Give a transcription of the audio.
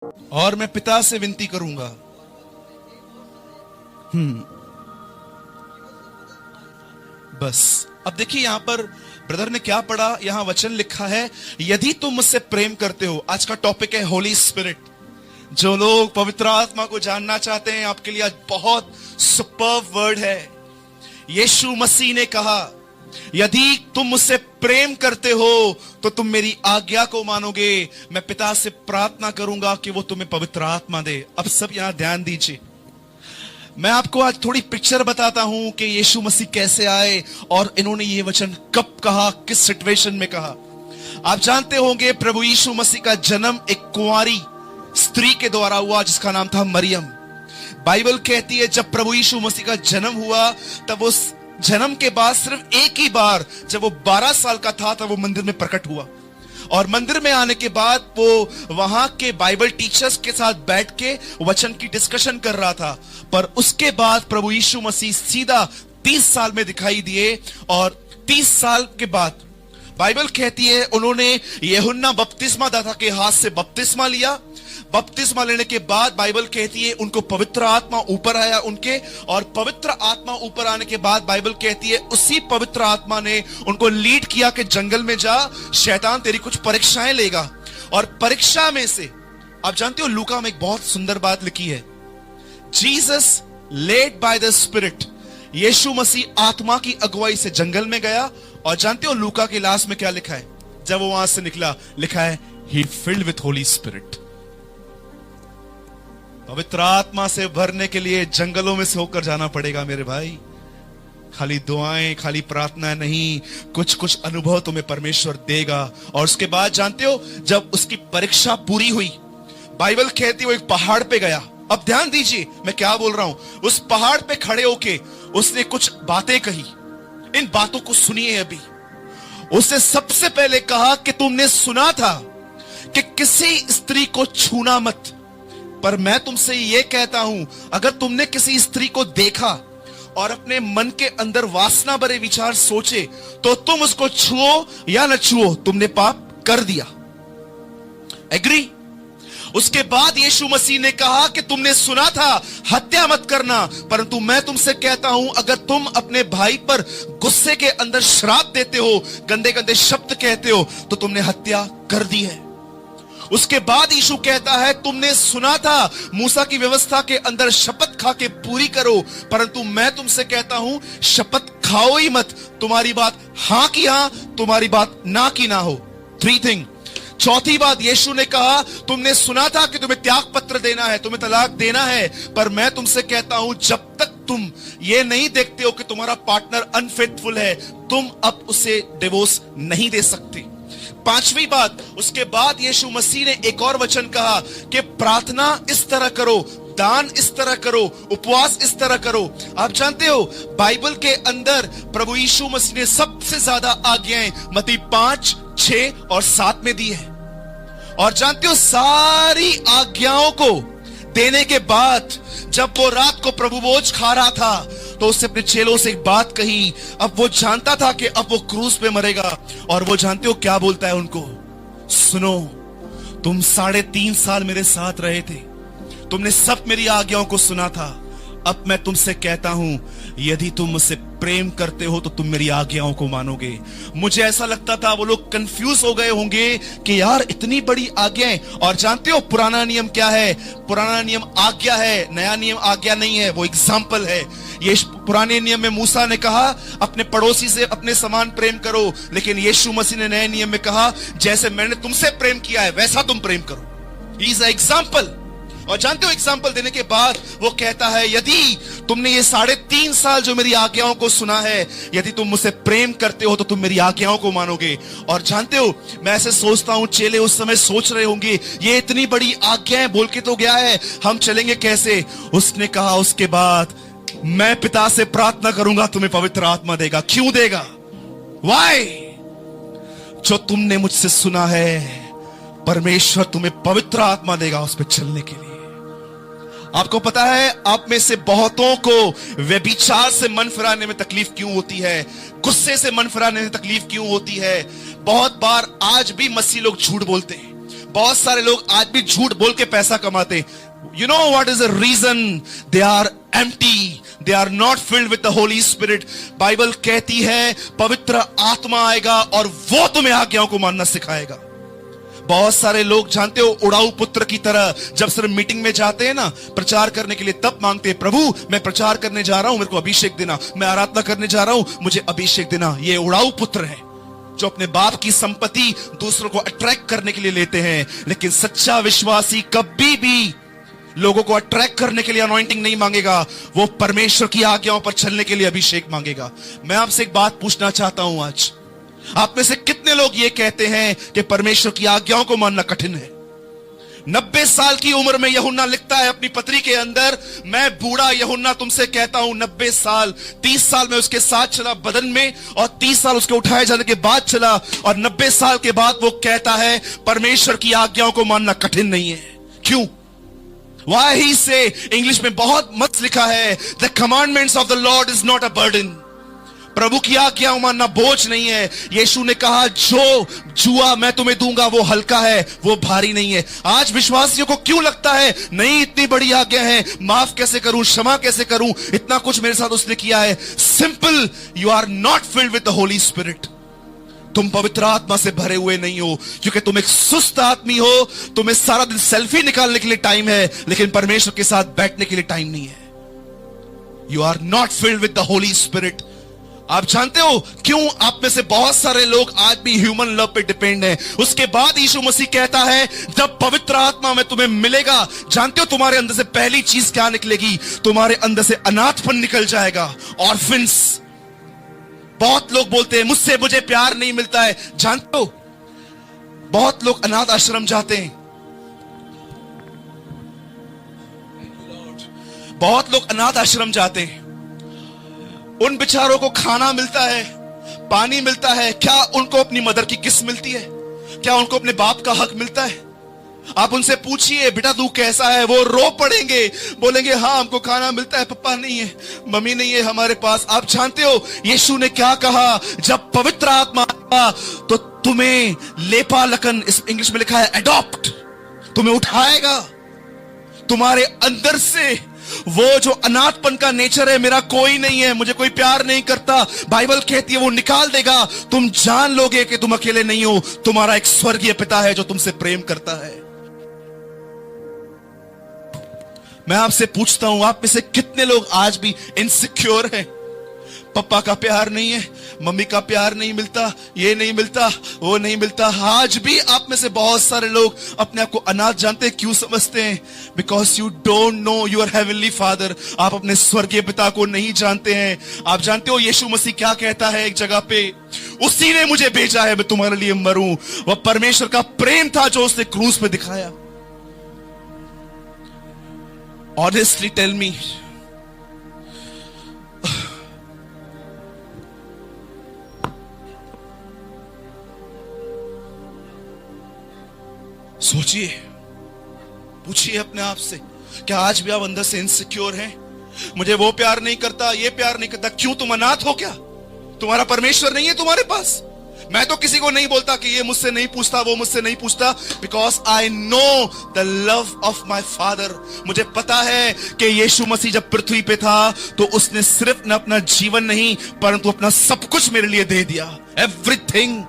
और मैं पिता से विनती करूंगा। बस अब देखिए यहां पर ब्रदर ने क्या पढ़ा, यहां वचन लिखा है, यदि तुम मुझसे प्रेम करते हो। आज का टॉपिक है होली स्पिरिट। जो लोग पवित्र आत्मा को जानना चाहते हैं, आपके लिए आज बहुत सुपर्ब वर्ड है। यीशु मसीह ने कहा, यदि तुम मुझसे प्रेम करते हो तो तुम मेरी आज्ञा को मानोगे। मैं पिता से प्रार्थना करूंगा कि वो तुम्हें पवित्र आत्मा दे। अब सब यहां ध्यान दीजिए, मैं आपको आज थोड़ी पिक्चर बताता हूं कि यीशु मसीह कैसे आए और इन्होंने ये वचन कब कहा, किस सिचुएशन में कहा। आप जानते होंगे प्रभु यीशु मसीह का जन्म एक कुंवारी स्त्री के द्वारा हुआ जिसका नाम था मरियम। बाइबल कहती है जब प्रभु यीशु मसीह का जन्म हुआ तब उस जन्म के बाद सिर्फ एक ही बार जब वो 12 साल का था तब वो मंदिर में प्रकट हुआ। और मंदिर में आने के बाद वो वहां के बाइबल टीचर्स के साथ बैठ के वचन की डिस्कशन कर रहा था। पर उसके बाद प्रभु यीशु मसीह सीधा 30 साल में दिखाई दिए। और 30 साल के बाद बाइबल कहती है उन्होंने यूहन्ना बपतिस्मा दाता के हाथ से बपतिस्मा लिया। बपतिस्मा लेने के बाद बाइबल कहती है उनको पवित्र आत्मा ऊपर आया उनके, और पवित्र आत्मा ऊपर आने के बाद बाइबल कहती है उसी पवित्र आत्मा ने उनको लीड किया कि जंगल में जा, शैतान तेरी कुछ परीक्षाएं लेगा। और परीक्षा में से आप जानते हो लूका में एक बहुत सुंदर बात लिखी है, Jesus led by the spirit. यीशु मसीह आत्मा की अगुवाई से जंगल में गया। और जानते हो लूका के लास्ट में क्या लिखा है जब वो वहां से निकला, लिखा है ही फिल्ड विथ होली स्पिरिट। पवित्र आत्मा से भरने के लिए जंगलों में से होकर जाना पड़ेगा मेरे भाई। खाली दुआएं, खाली प्रार्थना नहीं, कुछ कुछ अनुभव तुम्हें परमेश्वर देगा। और उसके बाद जानते हो जब उसकी परीक्षा पूरी हुई, बाइबल कहती वो एक पहाड़ पे गया। अब ध्यान दीजिए मैं क्या बोल रहा हूं। उस पहाड़ पे खड़े होके उसने कुछ बातें कही। इन बातों को सुनिए अभी। उसने सबसे पहले कहा कि तुमने सुना था कि किसी स्त्री को छूना मत, पर मैं तुमसे यह कहता हूं अगर तुमने किसी स्त्री को देखा और अपने मन के अंदर वासना भरे विचार सोचे तो तुम उसको छुओ या न छुओ, तुमने पाप कर दिया। एग्री? उसके बाद यीशु मसीह ने कहा कि तुमने सुना था हत्या मत करना, परंतु मैं तुमसे कहता हूं अगर तुम अपने भाई पर गुस्से के अंदर श्राप देते हो, गंदे गंदे शब्द कहते हो, तो तुमने हत्या कर दी है। उसके बाद यीशु कहता है तुमने सुना था मूसा की व्यवस्था के अंदर शपथ खा के पूरी करो, परंतु मैं तुमसे कहता हूं शपथ खाओ ही मत। तुम्हारी बात हां की हां, तुम्हारी बात ना की ना हो। 3 थिंग। चौथी बात यीशु ने कहा तुमने सुना था कि तुम्हें त्याग पत्र देना है, तुम्हें तलाक देना है, पर मैं तुमसे कहता हूं जब तक तुम ये नहीं देखते हो कि तुम्हारा पार्टनर अनफेथफुल है, तुम अब उसे डिवोर्स नहीं दे सकते। 5वीं बात, उसके बाद यीशु मसीह ने एक और वचन कहा कि प्रार्थना इस तरह करो, दान इस तरह करो, उपवास इस तरह करो। आप जानते हो बाइबल के अंदर प्रभु यीशु मसीह ने सबसे ज्यादा आज्ञाएं मत्ती 5, 6 और 7 में दी है। और जानते हो सारी आज्ञाओं को देने के बाद जब वो रात को प्रभु भोज खा रहा था तो उसने अपने चेलों से एक बात कही। अब वो जानता था कि अब वो क्रूस पे मरेगा, और वो जानते हो क्या बोलता है उनको, सुनो तुम 3.5 साल मेरे साथ रहे थे, तुमने सब मेरी आज्ञाओं को सुना था, अब मैं तुमसे कहता हूं यदि तुम मुझसे प्रेम करते हो तो तुम मेरी आज्ञाओं को मानोगे। मुझे ऐसा लगता था वो लोग कंफ्यूज हो गए होंगे कि यार इतनी बड़ी आज्ञाएं। और जानते हो पुराना नियम क्या है? पुराना नियम आज्ञा है, नया नियम आज्ञा नहीं है, वो एग्जाम्पल है। ये पुराने नियम में मूसा ने कहा अपने पड़ोसी से अपने समान प्रेम करो, लेकिन यीशु मसीह ने नए नियम में कहा जैसे मैंने तुमसे प्रेम किया है वैसा तुम प्रेम करो। He is example. और जानते हो एग्जाम्पल देने के बाद वो कहता है यदि तुमने ये 3.5 साल जो मेरी आज्ञाओं को सुना है, यदि तुम मुझसे प्रेम करते हो तो तुम मेरी आज्ञाओं को मानोगे। और जानते हो मैं ऐसे सोचता हूं चेले उस समय सोच रहे होंगे ये इतनी बड़ी आज्ञाएं बोल के तो गया है, हम चलेंगे कैसे? उसने कहा उसके बाद मैं पिता से प्रार्थना करूंगा तुम्हें पवित्र आत्मा देगा। क्यों देगा? वाई? जो तुमने मुझसे सुना है परमेश्वर तुम्हें पवित्र आत्मा देगा उस पर चलने के लिए। आपको पता है आप में से बहुतों को व्यभिचार से मन फिराने में तकलीफ क्यों होती है, गुस्से से मन फिराने में तकलीफ क्यों होती है? बहुत बार आज भी मसीह लोग झूठ बोलते हैं, बहुत सारे लोग आज भी झूठ बोल के पैसा कमाते हैं. You know what is the reason? They are empty. They are not filled with the Holy Spirit. Bible कहती है पवित्र आत्मा आएगा और वो तुम्हें आज्ञाओं को मानना सिखाएगा. बहुत सारे लोग जानते हो उड़ाऊ पुत्र की तरह जब सिर्फ मीटिंग में जाते हैं ना प्रचार करने के लिए, तब मांगते हैं प्रभु मैं प्रचार करने जा रहा हूं, मेरे को अभिषेक देना. मैं आराधना करने जा रहा हूं, मुझे अभिषेक देना. ये उड़ाऊ पुत्र है जो अपने बाप की संपत्ति दूसरों को अट्रैक्ट करने के लिए लेते हैं. लेकिन सच्चा विश्वासी कभी भी लोगों को अट्रैक्ट करने के लिए अनॉइंटिंग नहीं मांगेगा, वो परमेश्वर की आज्ञाओं पर चलने के लिए अभिषेक मांगेगा. मैं आपसे एक बात पूछना चाहता हूं, आज आप में से कितने लोग ये कहते हैं कि परमेश्वर की आज्ञाओं को मानना कठिन है? 90 साल की उम्र में यूहन्ना लिखता है अपनी पत्री के अंदर, मैं बूढ़ा यूहन्ना तुमसे कहता हूं 90 साल, 30 साल में उसके साथ चला बदन में और 30 साल उसके उठाए जाने के बाद चला, और 90 साल के बाद वो कहता है परमेश्वर की आज्ञाओं को मानना कठिन नहीं है. क्यों? Why he say, इंग्लिश में बहुत मस्त लिखा है, the commandments of the Lord is not a burden. प्रभु की आज्ञा मानना बोझ नहीं है. यीशु ने कहा जो जुआ मैं तुम्हें दूंगा वो हल्का है, वो भारी नहीं है. आज विश्वासियों को क्यों लगता है नहीं इतनी बड़ी आज्ञा है, माफ कैसे करूं, क्षमा कैसे करूं, इतना कुछ मेरे साथ उसने किया है. Simple, you are not filled with the Holy Spirit. तुम पवित्र आत्मा से भरे हुए नहीं हो, क्योंकि तुम एक सुस्त आदमी हो. तुम्हें सारा दिन सेल्फी निकालने के लिए टाइम है, लेकिन परमेश्वर के साथ बैठने के लिए टाइम नहीं है. You are not filled with the Holy Spirit. आप जानते हो क्यों आप में से बहुत सारे लोग आज भी ह्यूमन लव पे डिपेंड हैं? उसके बाद यीशु मसीह कहता है जब पवित्र आत्मा में तुम्हें मिलेगा, जानते हो तुम्हारे अंदर से पहली चीज क्या निकलेगी? तुम्हारे अंदर से अनाथपन निकल जाएगा. ऑर्फिन्स. बहुत लोग बोलते हैं मुझसे मुझे प्यार नहीं मिलता है. जानते हो बहुत लोग अनाथ आश्रम जाते हैं, बहुत लोग अनाथ आश्रम जाते हैं. उन बेचारों को खाना मिलता है, पानी मिलता है. क्या उनको अपनी मदर की किस मिलती है? क्या उनको अपने बाप का हक मिलता है? आप उनसे पूछिए बेटा तू कैसा है, वो रो पड़ेंगे, बोलेंगे हाँ हमको खाना मिलता है, पापा नहीं है, मम्मी नहीं है हमारे पास. आप जानते हो यीशु ने क्या कहा? जब पवित्र आत्मा आएगा तो तुम्हें लेपालकन, इस इंग्लिश में लिखा है एडॉप्ट, तुम्हें उठाएगा. तुम्हारे अंदर से वो जो अनाथपन का नेचर है, मेरा कोई नहीं है, मुझे कोई प्यार नहीं करता, बाइबल कहती है वो निकाल देगा. तुम जान लोगे कि तुम अकेले नहीं हो, तुम्हारा एक स्वर्गीय पिता है जो तुमसे प्रेम करता है. मैं आपसे पूछता हूं आप में से कितने लोग आज भी इनसिक्योर हैं? पापा का प्यार नहीं है, मम्मी का प्यार नहीं मिलता, ये नहीं मिलता, वो नहीं मिलता. आज भी आप में से बहुत सारे लोग अपने आप को अनाथ जानते हैं. क्यों समझते हैं? Because you don't know your heavenly father. आप अपने स्वर्गीय पिता को नहीं जानते हैं. आप जानते हो यीशु मसीह क्या कहता है एक जगह पे? उसी ने मुझे भेजा है मैं तुम्हारे लिए मरूं. वह परमेश्वर का प्रेम था जो उसने क्रूस पे दिखाया. ऑनेस्टली टेल मी, सोचिए, पूछिए अपने आप से, क्या आज भी आप अंदर से इनसिक्योर हैं? मुझे वो प्यार नहीं करता, ये प्यार नहीं करता. क्यों? तुम अनाथ हो क्या? तुम्हारा परमेश्वर नहीं है तुम्हारे पास? मैं तो किसी को नहीं बोलता कि ये मुझसे नहीं पूछता, वो मुझसे नहीं पूछता, because I know the love of my father. मुझे पता है कि यीशु मसीह जब पृथ्वी पे था तो उसने सिर्फ न अपना जीवन नहीं परंतु अपना सब कुछ मेरे लिए दे दिया. एवरीथिंग.